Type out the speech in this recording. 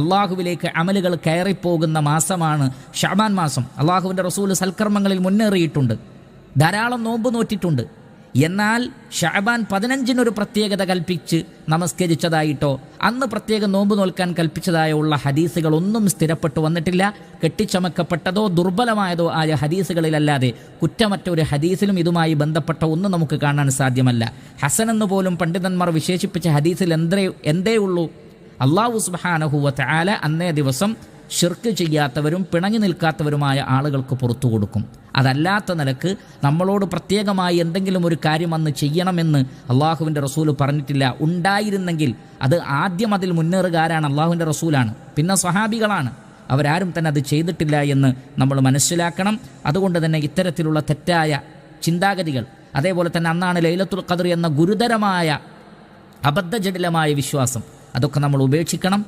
അള്ളാഹുവിലേക്ക് അമലുകൾ കയറിപ്പോകുന്ന മാസമാണ് ഷഅബാൻ മാസം. അള്ളാഹുവിൻ്റെ റസൂൽ സൽക്കർമ്മങ്ങളിൽ മുന്നേറിയിട്ടുണ്ട്, ധാരാളം നോമ്പ് നോറ്റിട്ടുണ്ട്. എന്നാൽ ഷഅബാൻ 15 പ്രത്യേകത കൽപ്പിച്ച് നമസ്കരിച്ചതായിട്ടോ അന്ന് പ്രത്യേകം നോമ്പ് നോൽക്കാൻ കൽപ്പിച്ചതായോ ഉള്ള ഹദീസുകളൊന്നും സ്ഥിരപ്പെട്ടു വന്നിട്ടില്ല. കെട്ടിച്ചമക്കപ്പെട്ടതോ ദുർബലമായതോ ആയ ഹദീസുകളിലല്ലാതെ കുറ്റമറ്റ ഒരു ഹദീസിലും ഇതുമായി ബന്ധപ്പെട്ട ഒന്നും നമുക്ക് കാണാൻ സാധ്യമല്ല. ഹസൻ എന്ന് പോലും പണ്ഡിതന്മാർ വിശേഷിപ്പിച്ച ഹദീസിൽ എന്തേ ഉള്ളൂ? അല്ലാഹു സുബ്ഹാനഹു വ തആല അന്നേ ദിവസം ശിർക്ക് ചെയ്യാത്തവരും പിണങ്ങി നിൽക്കാത്തവരുമായ ആളുകൾക്ക് പുറത്തു കൊടുക്കും. അതല്ലാത്ത നിലക്ക് നമ്മളോട് പ്രത്യേകമായി എന്തെങ്കിലും ഒരു കാര്യം അന്ന് ചെയ്യണമെന്ന് അള്ളാഹുവിൻ്റെ റസൂൽ പറഞ്ഞിട്ടില്ല. ഉണ്ടായിരുന്നെങ്കിൽ അത് ആദ്യം അതിൽ മുന്നേറുകാരാണ് അള്ളാഹുവിൻ്റെ റസൂലാണ്, പിന്നെ സ്വഹാബികളാണ്. അവരാരും തന്നെ അത് ചെയ്തിട്ടില്ല എന്ന് നമ്മൾ മനസ്സിലാക്കണം. അതുകൊണ്ട് തന്നെ ഇത്തരത്തിലുള്ള തെറ്റായ ചിന്താഗതികൾ, അതേപോലെ തന്നെ അന്നാണ് ലൈലത്തുൽ ഖദ്ർ എന്ന ഗുരുതരമായ അബദ്ധജടിലമായ വിശ്വാസം, അതൊക്കെ നമ്മൾ ഉപേക്ഷിക്കണം.